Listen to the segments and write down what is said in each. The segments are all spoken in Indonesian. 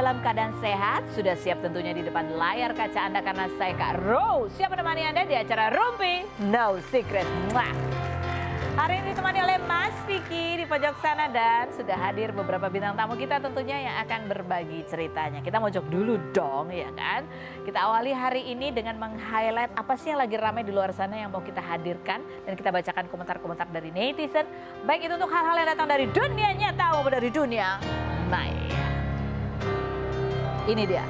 dalam keadaan sehat? Sudah siap tentunya di depan layar kaca Anda karena saya Kak Rose siap menemani Anda di acara Rumpi No Secret. Mwah. Hari ini ditemani oleh Mas Vicky di pojok sana dan sudah hadir beberapa bintang tamu kita tentunya yang akan berbagi ceritanya. Kita mojok dulu dong ya kan. Kita awali hari ini dengan meng-highlight apa sih yang lagi ramai di luar sana yang mau kita hadirkan. Dan kita bacakan komentar-komentar dari netizen. Baik itu untuk hal-hal yang datang dari dunia nyata maupun dari dunia maya. Ini dia.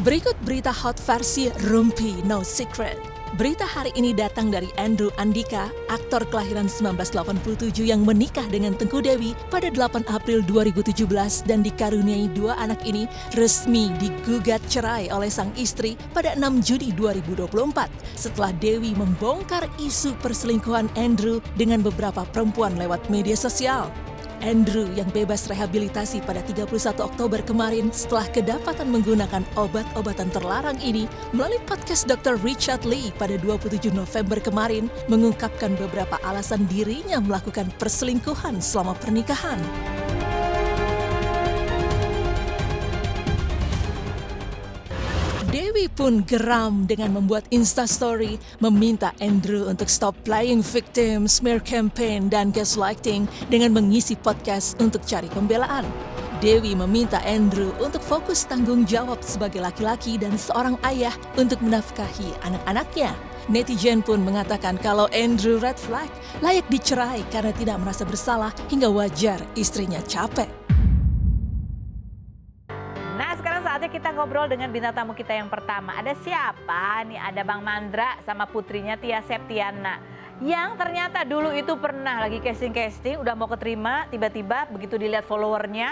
Berikut berita hot versi Rumpi No Secret. Berita hari ini datang dari Andrew Andika, aktor kelahiran 1987 yang menikah dengan Tengku Dewi pada 8 April 2017 dan dikaruniai 2 anak ini resmi digugat cerai oleh sang istri pada 6 Juni 2024 setelah Dewi membongkar isu perselingkuhan Andrew dengan beberapa perempuan lewat media sosial. Andrew yang bebas rehabilitasi pada 31 Oktober kemarin setelah kedapatan menggunakan obat-obatan terlarang ini melalui podcast Dr. Richard Lee pada 27 November kemarin mengungkapkan beberapa alasan dirinya melakukan perselingkuhan selama pernikahan. Dewi pun geram dengan membuat Instastory meminta Andrew untuk stop playing victim, smear campaign, dan gaslighting dengan mengisi podcast untuk cari pembelaan. Dewi meminta Andrew untuk fokus tanggung jawab sebagai laki-laki dan seorang ayah untuk menafkahi anak-anaknya. Netizen pun mengatakan kalau Andrew red flag, layak dicerai karena tidak merasa bersalah hingga wajar istrinya capek. Saatnya kita ngobrol dengan bintang tamu kita yang pertama. Ada siapa? Nih ada Bang Mandra sama putrinya Tia Septiana. Yang ternyata dulu itu pernah lagi casting-casting, udah mau keterima, tiba-tiba begitu dilihat followernya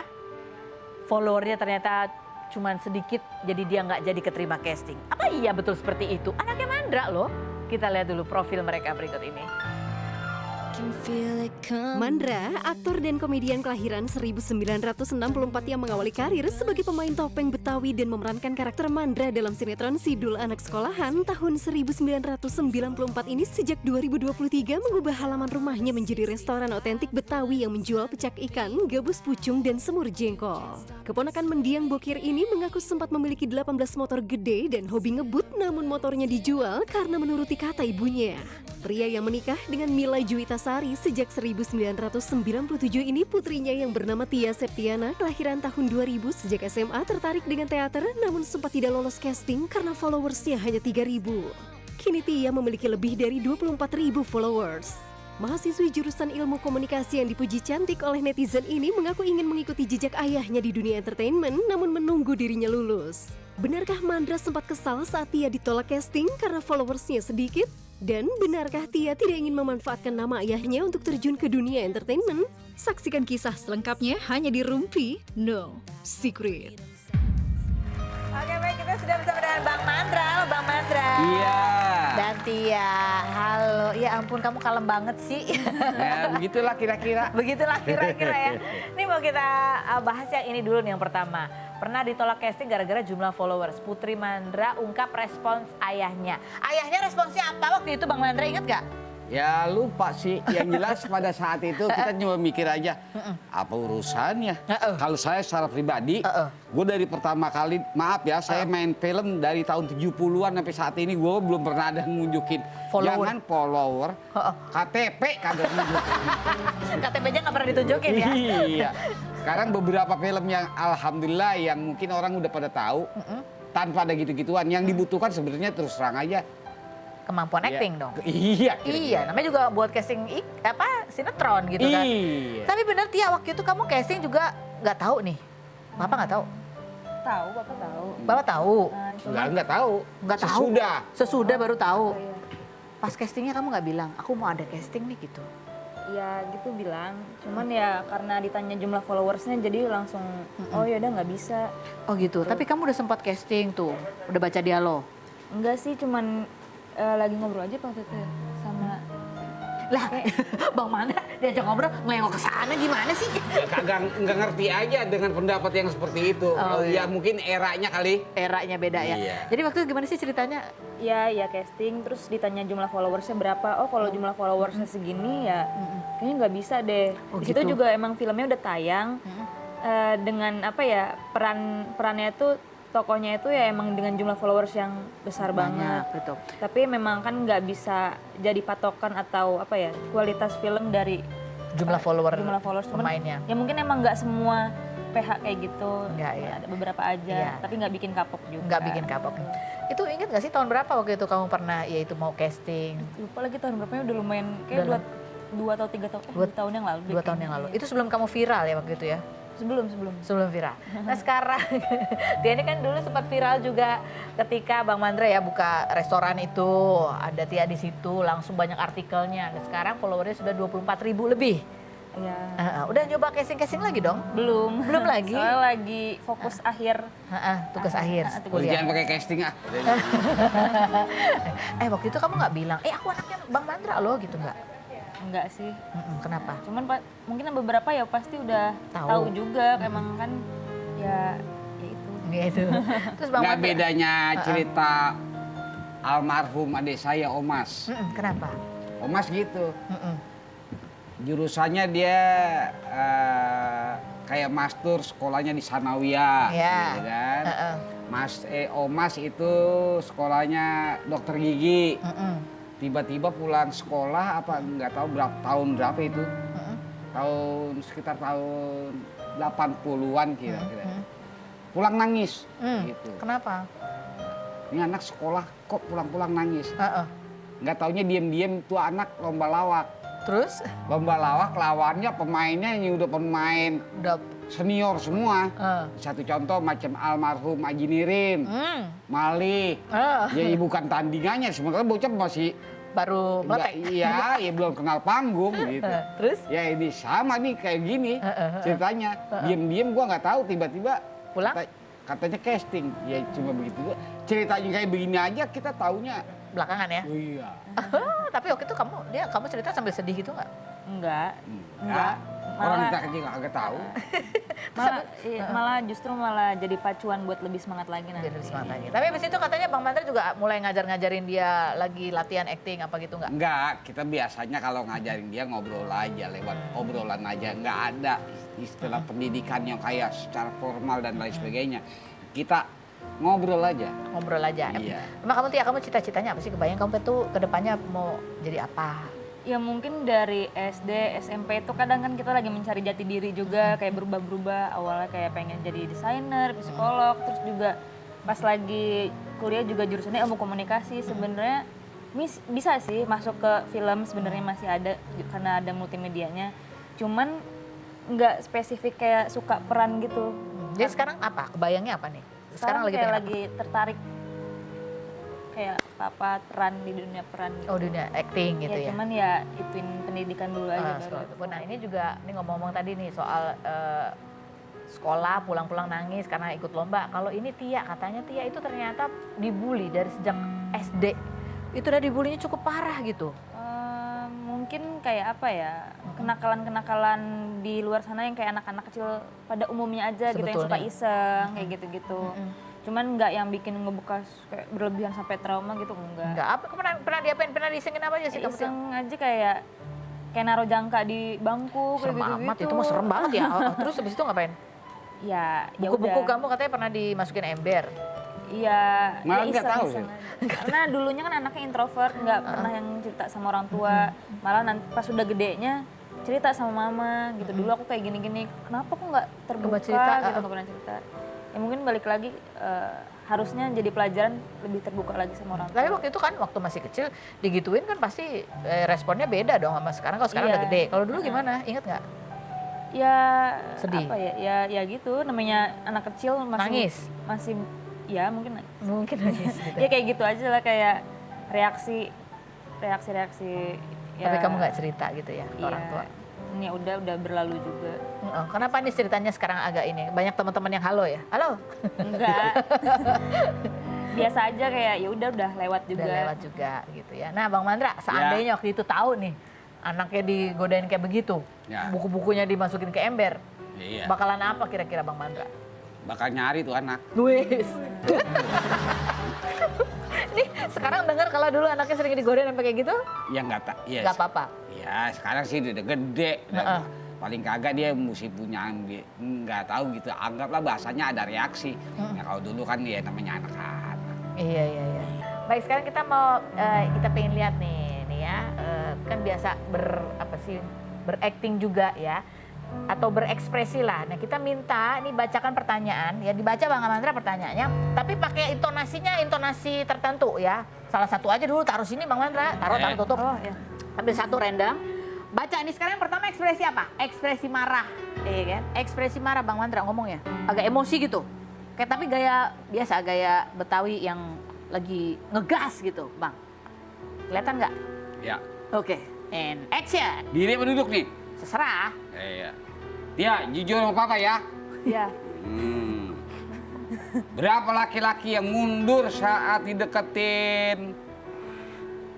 ternyata cuman sedikit, jadi dia nggak jadi keterima casting. Apa iya betul seperti itu? Anaknya Mandra loh. Kita lihat dulu profil mereka berikut ini. Mandra, aktor dan komedian kelahiran 1964 yang mengawali karir sebagai pemain topeng Betawi dan memerankan karakter Mandra dalam sinetron Sidul Anak Sekolahan tahun 1994 ini sejak 2023 mengubah halaman rumahnya menjadi restoran otentik Betawi yang menjual pecak ikan, gabus pucung, dan semur jengkol. Keponakan mendiang bokir ini mengaku sempat memiliki 18 motor gede dan hobi ngebut namun motornya dijual karena menuruti kata ibunya. Pria yang menikah dengan Mila Juwita Sari sejak 1997 ini putrinya yang bernama Tia Septiana kelahiran tahun 2000 sejak SMA tertarik dengan teater namun sempat tidak lolos casting karena followersnya hanya 3.000. Kini Tia memiliki lebih dari 24.000 followers. Mahasiswi jurusan ilmu komunikasi yang dipuji cantik oleh netizen ini mengaku ingin mengikuti jejak ayahnya di dunia entertainment namun menunggu dirinya lulus. Benarkah Mandra sempat kesal saat Tia ditolak casting karena followersnya sedikit? Dan benarkah Tia tidak ingin memanfaatkan nama ayahnya untuk terjun ke dunia entertainment? Saksikan kisah selengkapnya hanya di Rumpi No Secret. Oke baik, kita sudah bersama dengan Bang Mandra. Halo Bang Mandra. Iya. Dan Tia, halo. Ya ampun kamu kalem banget sih. Ya begitulah kira-kira. Begitulah kira-kira ya. Ini mau kita bahas yang ini dulu nih yang pertama. Pernah ditolak casting gara-gara jumlah followers. Putri Mandra ungkap respons ayahnya. Ayahnya responsnya apa waktu itu Bang Mandra, ingat gak? Ya lupa sih, yang jelas pada saat itu kita cuma mikir aja, apa urusannya? Kalau saya secara pribadi, gue dari pertama kali, maaf ya, saya main film dari tahun 70-an sampai saat ini gue belum pernah ada nunjukin. Jangan follower, KTP kagak nunjukin. KTP-nya gak pernah ditunjukin ya? Iya, sekarang beberapa film yang alhamdulillah yang mungkin orang udah pada tahu, tanpa ada gitu-gituan, yang dibutuhkan sebenarnya terus terang aja. Kemampuan acting dong. Iya. Iya, namanya juga buat casting sinetron gitu kan. Iya. Tapi bener Tia, waktu itu kamu casting juga nggak tahu nih. Bapak nggak tahu? Tahu, Bapak tahu. Bapak tahu? Nggak tahu. Nggak tahu? Sesudah baru tahu. Oh, iya. Pas castingnya kamu nggak bilang, aku mau ada casting nih gitu. Ya gitu bilang, cuman ya karena ditanya jumlah followersnya jadi langsung, oh yaudah nggak bisa. Oh gitu, tapi kamu udah sempat casting tuh, udah baca dialog? Enggak sih, cuman lagi ngobrol aja waktu itu sama. Lah, Bang Mandra diajak ngobrol ngelengok ke sana gimana sih? Ya, kagak nggak ngerti aja dengan pendapat yang seperti itu. Oh, iya. Ya mungkin eranya kali. Eranya beda ya. Iya. Jadi waktu itu gimana sih ceritanya? Ya casting, terus ditanya jumlah followersnya berapa. Oh kalau jumlah followersnya segini ya kayaknya nggak bisa deh. Oh, Di situ gitu. juga emang filmnya udah tayang. dengan apa ya, perannya itu tokohnya itu ya emang dengan jumlah followers yang besar banget. Betul. Tapi memang kan nggak bisa jadi patokan atau apa ya, kualitas film dari Jumlah followers Cuman, pemainnya. ya mungkin emang nggak semua PH kayak gitu. Nggak, ya. Ada beberapa aja, Iya. tapi nggak bikin kapok juga. Nggak bikin kapok. Itu ingat nggak sih tahun berapa waktu itu kamu pernah ya itu mau casting? Lupa lagi tahun berapa, udah lumayan kayak Udah dua atau tiga tahun, Dua- 2 tahun yang lalu. deh 2 tahun kayaknya. yang lalu. Iya. Itu sebelum kamu viral ya waktu itu ya? Sebelum viral. Nah sekarang, Tia ini kan dulu sempat viral juga ketika Bang Mandra ya buka restoran itu. Ada Tia di situ, langsung banyak artikelnya. Dan sekarang followernya sudah 24.000 lebih. Iya. Udah nyoba casing-casing lagi dong? Belum lagi? Soalnya lagi fokus akhir. Tugas akhir tugas kuliah. Jangan pakai casting ah. Waktu itu kamu nggak bilang, aku anaknya Bang Mandra loh gitu nggak? Enggak sih. Kenapa? Cuman mungkin beberapa ya pasti udah Tahu. tahu juga. Emang kan ya itu. Gitu. Terus Bang Nggak Mandra, bedanya cerita almarhum adik saya Omas. kenapa? Omas gitu. Jurusannya dia kayak master sekolahnya di Sanawiyah, Ya. gitu kan. Omas itu sekolahnya dokter gigi. Tiba-tiba pulang sekolah apa nggak tahu tahun berapa itu. Sekitar tahun 80-an kira-kira. Pulang nangis gitu. Kenapa? Ini anak sekolah kok pulang-pulang nangis. Nggak taunya diem-diem itu anak lomba lawak. Terus? Lomba lawak lawannya pemainnya yang udah pemain Udah. senior semua. Satu contoh macam almarhum Aji Nirin, Mali. Ya bukan tandingannya, sementara bocah masih Baru meletek. Iya, ya belum kenal panggung gitu. Terus? Ya ini sama nih kayak gini ceritanya. Diem-diem gua nggak tahu tiba-tiba Pulang? katanya casting. Ya cuma begitu. Ceritanya kayak begini aja kita taunya. Belakangan ya? Oh iya. Tapi waktu itu kamu cerita sambil sedih gitu nggak? Enggak. Enggak. Orang Malah- kita kecil nggak tahu. Malah justru malah jadi pacuan buat lebih semangat lagi nanti. Biar lebih semangat lagi. Tapi abis itu katanya Bang Mandra juga mulai ngajarin dia lagi latihan acting apa gitu nggak? Enggak, kita biasanya kalau ngajarin dia ngobrol aja lewat obrolan aja. Enggak ada istilah pendidikan yang kayak secara formal dan lain sebagainya. Kita ngobrol aja. Ngobrol aja. Iya. Emang kamu cita-citanya apa sih? Kebayang kamu tuh kedepannya mau jadi apa? Ya mungkin dari SD, SMP itu kadang kan kita lagi mencari jati diri juga, kayak berubah-berubah. Awalnya kayak pengen jadi desainer, psikolog, terus juga pas lagi kuliah juga jurusannya ilmu komunikasi. Sebenarnya bisa sih masuk ke film, sebenarnya masih ada karena ada multimedianya. Cuman nggak spesifik kayak suka peran gitu. Jadi sekarang apa? Kebayangnya apa nih? Sekarang lagi kayak pengen lagi tertarik kayak apa peran di dunia peran. apa? Oh dunia acting gitu ya? Cuman ya ituin pendidikan dulu aja. Sekolah itu. Nah ini juga, ini ngomong-ngomong tadi nih soal sekolah pulang-pulang nangis karena ikut lomba. Kalau ini Tia, katanya Tia itu ternyata dibully dari sejak SD. Itu udah dibulinya cukup parah gitu. Mungkin kayak apa ya, kenakalan-kenakalan di luar sana yang kayak anak-anak kecil pada umumnya aja gitu, yang suka Sebetulnya. iseng kayak gitu-gitu. Cuman nggak yang bikin ngebekas kayak berlebihan sampai trauma gitu, enggak. Enggak, apa pernah diapain? Pernah disengin apa aja sih kamu? Tia? Iseng aja kayak naruh jangka di bangku kayak Serem gitu-gitu. amat, itu mah serem banget ya. Terus habis itu ngapain? Ya Buku-buku udah. kamu katanya pernah dimasukin ember. Iya, Malah ya nggak tahu iseng-iseng aja. Karena dulunya kan anaknya introvert, nggak pernah yang cerita sama orang tua. Malah nanti pas udah gedenya cerita sama mama gitu. Dulu aku kayak gini-gini, kenapa kok nggak terbuka cerita, gitu, nggak pernah cerita. Ya mungkin balik lagi harusnya jadi pelajaran lebih terbuka lagi sama orang tua. Tapi waktu itu kan waktu masih kecil digituin kan pasti responnya beda dong sama sekarang. Kalau sekarang Iya. udah gede. Kalau dulu gimana? Ingat nggak? Ya Sedih. apa ya, ya gitu namanya anak kecil Nangis? masih ya mungkin Mungkin nangis gitu. ya kayak gitu aja lah, kayak reaksi ya. Tapi kamu nggak cerita gitu ya ke Iya. orang tua? Ini udah berlalu juga. Kenapa nih ceritanya sekarang agak ini? Banyak teman-teman yang halo ya? Halo? Enggak. Biasa aja kayak ya udah lewat juga. Udah lewat juga gitu ya. Nah Bang Mandra, seandainya waktu itu tahu nih anaknya digodain kayak begitu, Ya. buku-bukunya dimasukin ke ember, Iya. bakalan apa kira-kira Bang Mandra? Bakal nyari tuh anak. Wis. Nih sekarang dengar kalau dulu anaknya sering digodain sampai kayak gitu, Ya nggak tak. Ya, nggak apa-apa. Ya sekarang sih udah gede. Dan paling kagak dia mesti punya nggak tahu gitu, anggaplah bahasanya ada reaksi. Ya kalau dulu kan dia namanya anak-anak. Iya. Baik, sekarang kita mau kita pengen lihat nih ya, kan biasa berakting juga ya, atau berekspresi lah. Nah kita minta nih bacakan pertanyaan, ya dibaca Bang Amandra pertanyaannya, tapi pakai intonasi tertentu ya. Salah satu aja dulu, taruh sini Bang Amandra, taruh tutup. Oh ya. Ambil satu random. Baca ini sekarang yang pertama ekspresi apa? Ekspresi marah, iya kan? Ekspresi marah Bang Mandra ngomongnya, agak emosi gitu. Kayak tapi gaya biasa, gaya Betawi yang lagi ngegas gitu, Bang. Kelihatan nggak? Ya. Oke, and action. Diri apa duduk nih? Terserah. Iya. Tia, jujur sama papa ya. Iya. Berapa laki-laki yang mundur saat dideketin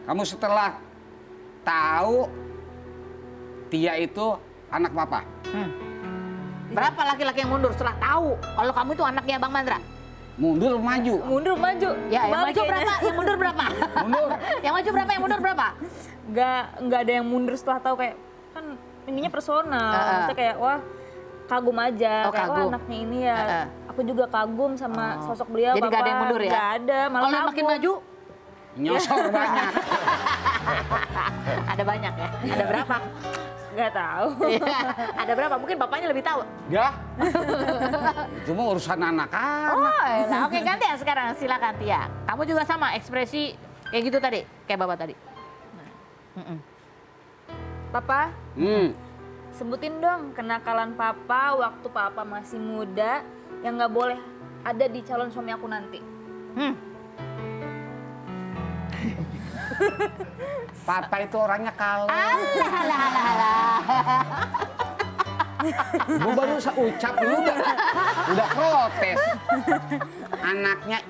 kamu setelah tahu Tia itu anak papa? Berapa laki-laki yang mundur setelah tahu kalau kamu itu anaknya Bang Mandra? Mundur maju? Mundur maju. Ya, yang Balik maju berapa? kayaknya. Yang mundur berapa? Mundur. Yang maju berapa? Yang mundur berapa? Nggak ada yang mundur setelah tahu, kayak kan ininya personal. Maksudnya kayak wah kagum aja, Oh, kayak wah kagum. anaknya ini ya. Aku juga kagum sama sosok beliau. Jadi nggak ada yang mundur ya? Nggak ada, malah Kalau yang makin kagum. maju, Nyosor banyak. ada banyak ya? Ada berapa? Nggak tahu. Iya, ada berapa? Mungkin bapaknya lebih tahu. Ya? Itu mah urusan anak-anak. Oh, elah. Oke, ganti ya sekarang. Silakan Tia. Kamu juga sama ekspresi kayak gitu tadi, kayak bapak tadi. Papa, Hmm. sebutin dong kenakalan papa waktu papa masih muda yang nggak boleh ada di calon suami aku nanti. Papa itu orangnya kalem. Alah. Gue baru ucap lu udah protes. Anaknya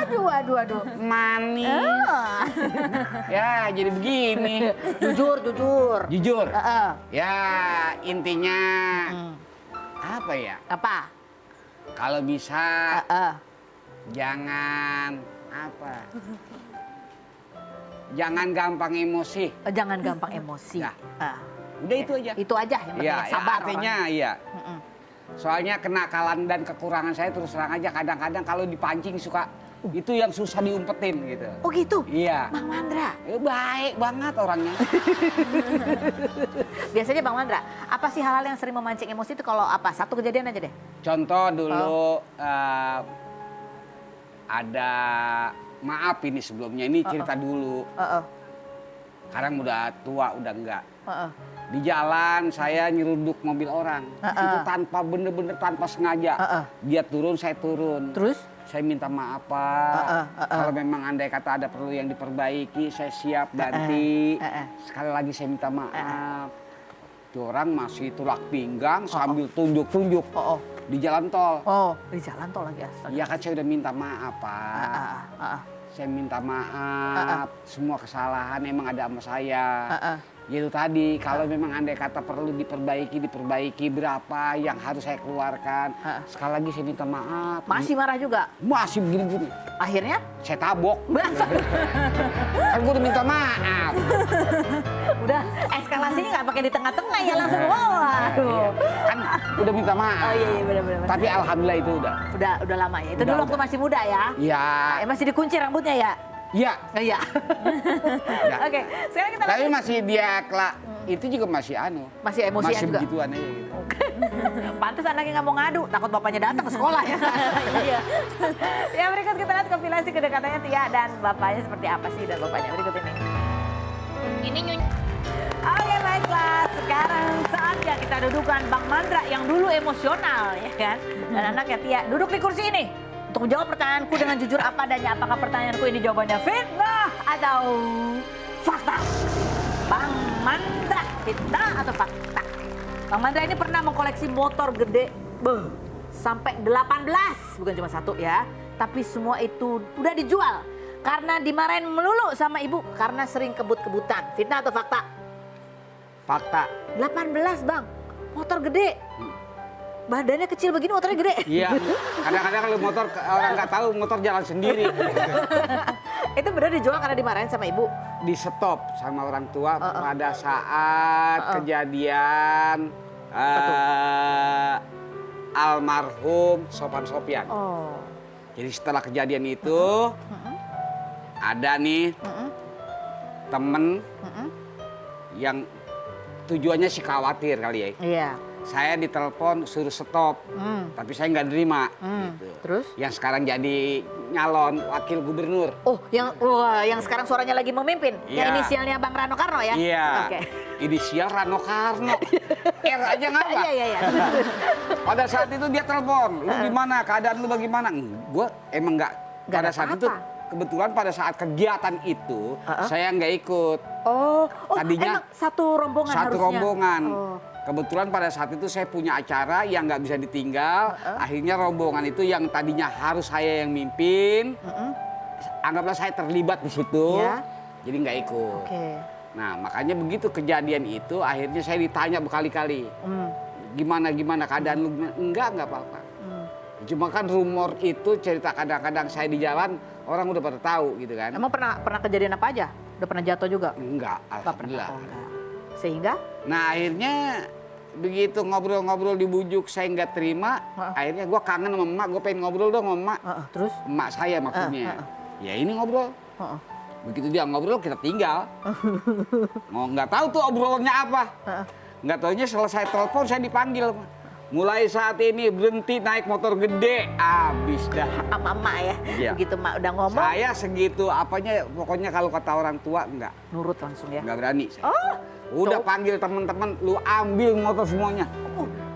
Aduh. manis. Ya jadi begini. Jujur. Jujur. Heeh. Ya intinya apa ya? Apa? Kalau bisa Heeh. jangan apa? Jangan gampang emosi. Jangan gampang emosi. Ya. Ah. Udah itu aja. Itu aja yang penting Iya, sabar. artinya iya. Soalnya kenakalan dan kekurangan saya terus terang aja kadang-kadang kalau dipancing suka itu yang susah diumpetin gitu. Oh gitu? Iya. Bang Mandra. Baik banget orangnya. Biasanya Bang Mandra, apa sih hal-hal yang sering memancing emosi itu kalau apa? Satu kejadian aja deh. Contoh dulu ada maaf ini sebelumnya ini cerita dulu. Sekarang udah tua udah enggak. Di jalan saya nyeruduk mobil orang. Itu tanpa bener-bener tanpa sengaja. Dia turun, saya turun. Terus? Saya minta maaf Pak. Kalau memang andai kata ada perlu yang diperbaiki, saya siap ganti. Sekali lagi saya minta maaf. Itu orang masih tulak pinggang sambil tunjuk-tunjuk di jalan tol. Oh, di jalan tol lagi astaga. Iya kan saya udah minta maaf Pak. Saya minta maaf. Semua kesalahan emang ada sama saya. Itu tadi, kalau memang andai kata perlu diperbaiki berapa yang harus saya keluarkan. Sekali lagi saya minta maaf. Masih marah juga? Masih begini-begini. Akhirnya? Saya tabok. Kan gue udah minta maaf. Udah eskalasinya nggak pakai di tengah-tengah ya langsung. Waduh. Kan udah minta maaf. Oh iya benar. Tapi alhamdulillah itu udah. Udah lama ya. Itu Udah, dulu waktu masih muda ya? Iya. Masih dikunci rambutnya ya? Iya. Oh, iya. Ya. Oke, sekarang kita Tapi lanjut. masih dia itu juga masih masih emosian masih juga. begituan aja gitu. Pantes anaknya nggak mau ngadu, takut bapaknya datang ke sekolah ya. Iya. Ya berikut kita lihat kompilasi kedekatannya Tia dan bapaknya seperti apa sih dan bapaknya berikut ini. Ini nyonya. Oke baiklah, sekarang saatnya kita dudukan Bang Mandra yang dulu emosional ya kan. Dan anaknya Tia duduk di kursi ini. Untuk menjawab pertanyaanku dengan jujur apa adanya, apakah pertanyaanku ini jawabannya fitnah atau fakta? Bang Mandra, fitnah atau fakta? Bang Mandra ini pernah mengkoleksi motor gede, sampai 18, bukan cuma satu ya. Tapi semua itu udah dijual karena dimarahin melulu sama ibu karena sering kebut-kebutan. Fitnah atau fakta? Fakta. 18 bang, motor gede. Badannya kecil begini motornya gede. Iya, kadang-kadang kalau motor orang nggak tahu motor jalan sendiri. Itu benar dijual karena dimarahin sama ibu? Di stop sama orang tua pada saat kejadian almarhum Sofan Sopyan. Oh. Jadi setelah kejadian itu ada nih temen yang tujuannya sih khawatir kali ya. Iya. Saya ditelepon suruh stop, tapi saya nggak nerima. Gitu. Terus? Yang sekarang jadi nyalon wakil gubernur. Oh, yang sekarang suaranya lagi memimpin. Yang Iya. inisialnya Bang Rano Karno ya? Iya. Oke. Inisial Rano Karno. R aja nggak apa. Iya. Pada saat itu dia telepon, lu gimana? Keadaan lu bagaimana? Gue emang nggak. Nggak Pada ada saat itu, apa-apa. kebetulan pada saat kegiatan itu, saya nggak ikut. Oh, Tadinya emang satu rombongan Satu harusnya? rombongan. Oh. Kebetulan pada saat itu saya punya acara yang nggak bisa ditinggal. Akhirnya rombongan itu yang tadinya harus saya yang mimpin, anggaplah saya terlibat di situ, Iya. jadi nggak ikut. Oke. Nah makanya begitu kejadian itu, akhirnya saya ditanya berkali-kali, gimana keadaan lu? Enggak apa-apa. Cuma kan rumor itu cerita kadang-kadang saya di jalan orang udah pada tahu gitu kan. Emang pernah kejadian apa aja? Udah pernah jatuh juga? Enggak, Nggak pernah. alhamdulillah. Oh, enggak. Sehingga? Nah akhirnya begitu ngobrol-ngobrol dibujuk saya nggak terima, akhirnya gue kangen sama emak, gue pengen ngobrol dong sama emak. Terus? Emak saya maksudnya. Ya ini ngobrol. Begitu dia ngobrol kita tinggal. Nggak tahu tuh obrolannya apa. Nggak taunya selesai telepon saya dipanggil. Mulai saat ini berhenti naik motor gede, abis dah. Sama emak ya? Iya. Begitu emak udah ngomong, Saya segitu apanya, pokoknya kalau kata orang tua enggak. nurut langsung ya? Nggak berani saya. Oh, Udah panggil teman-teman, lu ambil motor semuanya.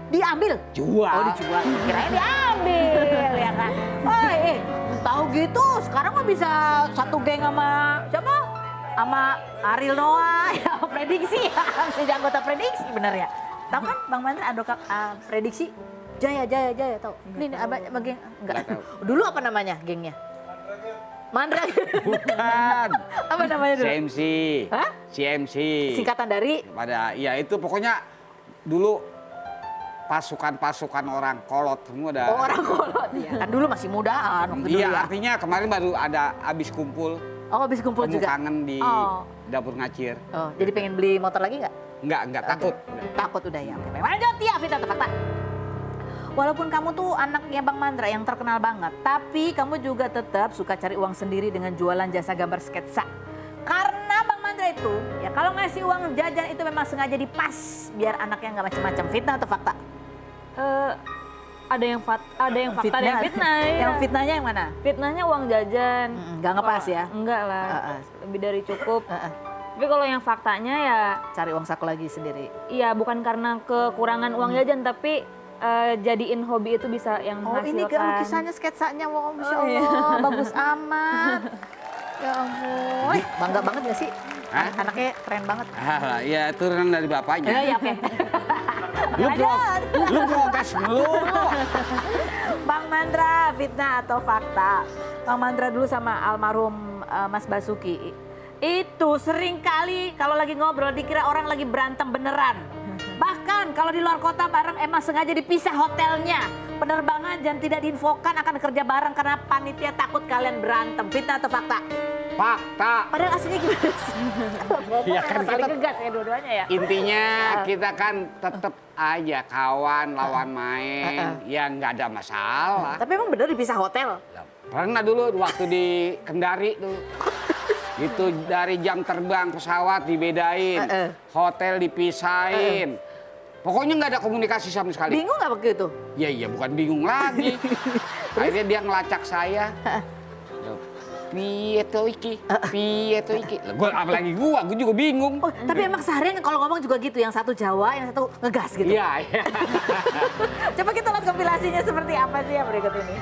diambil? Jual. Oh, dijual. Kirain diambil ya kan? Oh, tahu gitu sekarang mah bisa satu geng sama siapa? Sama Ariel Noah, ya prediksi ya. Jadi anggota prediksi bener ya? Tahu kan Bang Mandra ada prediksi? Jaya tahu. Ini apa geng? Enggak. Nggak tahu. Dulu apa namanya gengnya? Mandra. Bukan. Apa namanya dulu? CMC. Hah? CMC. Singkatan dari Ya itu pokoknya dulu pasukan orang kolot semua dah. orang kolot ya. Kan dulu masih mudaan waktu dulu Iya, ya. artinya kemarin baru ada habis kumpul. Oh, habis kumpul Temu juga. kangen di Oh. dapur ngacir. Oh, jadi pengen beli motor lagi nggak? Enggak takut. Takut udah ya. Oke, lanjut ya, Vita atau fakta. Walaupun kamu tuh anaknya Bang Mandra yang terkenal banget, tapi kamu juga tetap suka cari uang sendiri dengan jualan jasa gambar sketsa. Karena Bang Mandra itu, ya kalau ngasih uang jajan itu memang sengaja dipas biar anaknya nggak macam-macam. Fitnah atau fakta? Ada yang fakta, ada yang fitnah. Ya. Yang fitnahnya yang mana? Fitnahnya uang jajan. Nggak ngepas ya? Enggak lah, lebih dari cukup. Heeh. Tapi kalau yang faktanya ya, Cari uang saku lagi sendiri. iya bukan karena kekurangan uang jajan, tapi jadiin hobi itu bisa yang Oh, ini menghasilkan. lukisannya, sketsanya, wow, Masya Allah, bagus amat. Ya ampun. Bangga banget gak sih? Hah? Anaknya keren banget. Ya turunan dari bapaknya. Ya, oke. Lu protes mulu. Bang Mandra, fitnah atau fakta? Bang Mandra dulu sama almarhum Mas Basuki. Itu sering kali kalau lagi ngobrol dikira orang lagi berantem beneran. Bahkan kalau di luar kota bareng emang sengaja dipisah hotelnya. Penerbangan dan tidak diinfokan akan kerja bareng karena panitia takut kalian berantem. Fitnah atau fakta? Fakta. Padahal aslinya gimana sih? Ya kan Saling kita- ngegas ya dua-duanya ya. Intinya kita kan tetap aja kawan lawan main, ya nggak ada masalah. Tapi emang bener dipisah hotel? Pernah dulu waktu di Kendari tuh. Itu dari jam terbang pesawat dibedain, hotel dipisahin. Pokoknya nggak ada komunikasi sama sekali. Bingung gak begitu? Ya bukan bingung lagi. Akhirnya dia ngelacak saya. Piye to iki? Lah, apalagi gua juga bingung. Oh, tapi emang seharian kalau ngomong juga gitu, yang satu Jawa, yang satu ngegas gitu. Iya. Coba kita lihat kompilasinya seperti apa sih yang berikut ini.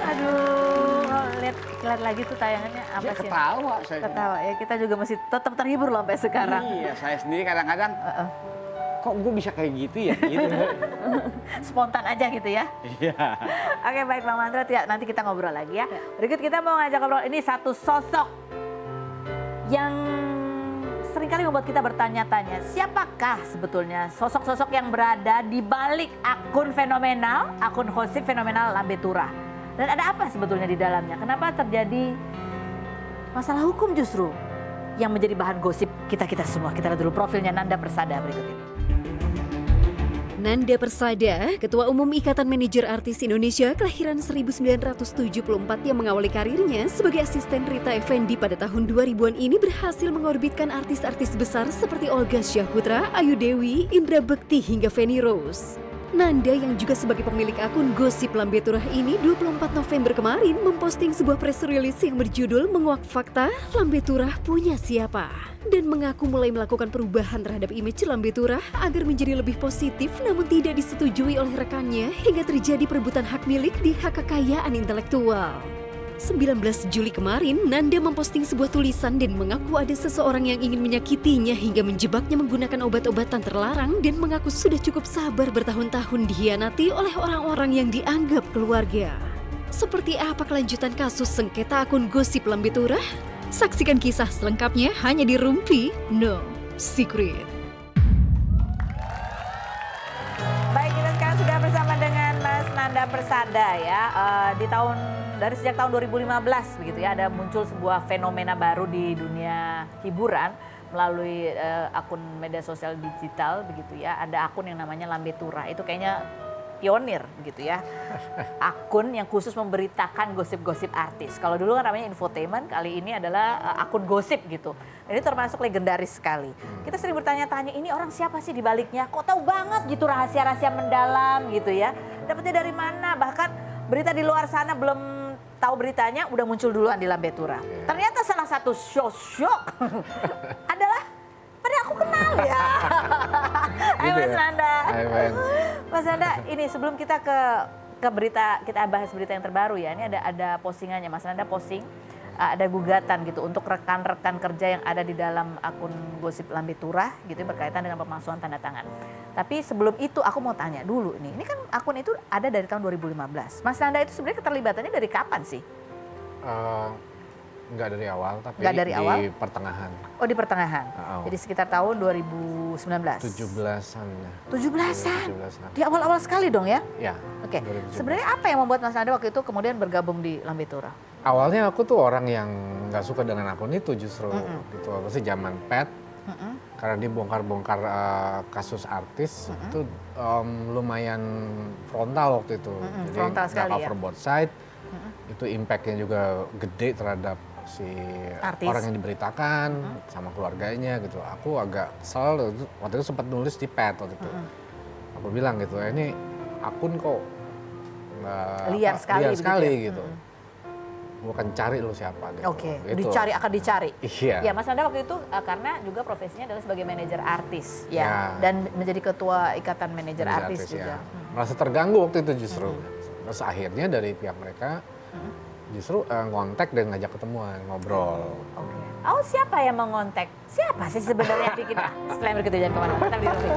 Aduh, lihat lagi tuh tayangannya apa Dia sih? ketawa saya. Ketawa ya, kita juga masih tetap terhibur loh sampai sekarang. Iya, saya sendiri kadang-kadang kok gue bisa kayak gitu ya? Gitu. Spontan aja gitu ya. Iya. Oke, baik Bang Mandra, nanti kita ngobrol lagi ya. Berikut kita mau ngajak ngobrol, ini satu sosok yang seringkali membuat kita bertanya-tanya, siapakah sebetulnya sosok-sosok yang berada di balik akun fenomenal, akun gosip fenomenal Lambe Tura. Dan ada apa sebetulnya di dalamnya? Kenapa terjadi masalah hukum justru yang menjadi bahan gosip kita-kita semua? Kita lihat dulu profilnya Nanda Persada berikut ini. Nanda Persada, Ketua Umum Ikatan Manajer Artis Indonesia kelahiran 1974 yang mengawali karirnya sebagai asisten Rita Effendy pada tahun 2000-an ini berhasil mengorbitkan artis-artis besar seperti Olga Syahputra, Ayu Dewi, Indra Bekti hingga Feni Rose. Nanda yang juga sebagai pemilik akun Gosip Lambe Turah ini 24 November kemarin memposting sebuah press release yang berjudul Menguak Fakta Lambe Turah Punya Siapa dan mengaku mulai melakukan perubahan terhadap image Lambe Turah agar menjadi lebih positif namun tidak disetujui oleh rekannya hingga terjadi perebutan hak milik di hak kekayaan intelektual. 19 Juli kemarin, Nanda memposting sebuah tulisan dan mengaku ada seseorang yang ingin menyakitinya hingga menjebaknya menggunakan obat-obatan terlarang dan mengaku sudah cukup sabar bertahun-tahun dikhianati oleh orang-orang yang dianggap keluarga. Seperti apa kelanjutan kasus sengketa akun Gosip Lambe Turah? Saksikan kisah selengkapnya hanya di Rumpi No Secret. Baik, kita sekarang sudah bersama dengan Mas Nanda Persada ya. Dari sejak tahun 2015 begitu ya, ada muncul sebuah fenomena baru di dunia hiburan melalui akun media sosial digital begitu ya. Ada akun yang namanya Lambe Turah. Itu kayaknya pionir begitu ya. Akun yang khusus memberitakan gosip-gosip artis. Kalau dulu kan namanya infotainment, kali ini adalah akun gosip gitu. Ini termasuk legendaris sekali. Kita sering bertanya-tanya, ini orang siapa sih di baliknya? Kok tahu banget gitu rahasia-rahasia mendalam gitu ya. Dapatnya dari mana? Bahkan berita di luar sana belum tahu beritanya udah muncul duluan di Lambe Turah. Ternyata salah satu shock adalah pada aku kenal ya. Hai Mas Nanda. Hai Ben. Mas Nanda, ini sebelum kita ke berita, kita bahas berita yang terbaru ya. Ini ada postingannya, Mas Nanda posting ada gugatan gitu untuk rekan-rekan kerja yang ada di dalam akun Gosip Lambe Turah gitu berkaitan dengan pemalsuan tanda tangan. Tapi sebelum itu aku mau tanya dulu nih. Ini kan akun itu ada dari tahun 2015. Mas Nanda itu sebenarnya keterlibatannya dari kapan sih? Enggak dari awal, tapi Nggak dari awal? di pertengahan. Oh, di pertengahan. Jadi sekitar tahun 2019. 17-an ya. 17-an. 17-an. Di awal-awal sekali dong ya? Ya. Oke. 2017. Sebenarnya apa yang membuat Mas Nanda waktu itu kemudian bergabung di Lambe Turah? Awalnya aku tuh orang yang nggak suka dengan akun itu justru gitu. Pasti zaman pet. Karena dia bongkar-bongkar kasus artis itu lumayan frontal waktu itu. Jadi frontal sekali ya. cover both side. Itu impactnya juga gede terhadap si Artis. orang yang diberitakan sama keluarganya gitu. Aku agak kesel waktu itu sempat nulis di pet waktu itu. Aku bilang gitu, ini akun kok Liar sekali liar begitu sekali ya? gitu. Gue akan cari lu siapa gitu. Oke, Gitu. dicari akan dicari. Iya. Ya, Mas Nanda waktu itu karena juga profesinya adalah sebagai manajer artis ya, Ya. dan menjadi ketua ikatan manajer artis juga. ya. Merasa terganggu waktu itu justru. Terus akhirnya dari pihak mereka justru ngontak dan ngajak ketemuan, ngobrol. Oke. Oh, siapa yang mengontak? Siapa sih sebenarnya yang bikin? Setelah berikut jangan kemana-mana. Tetap di Rumpi.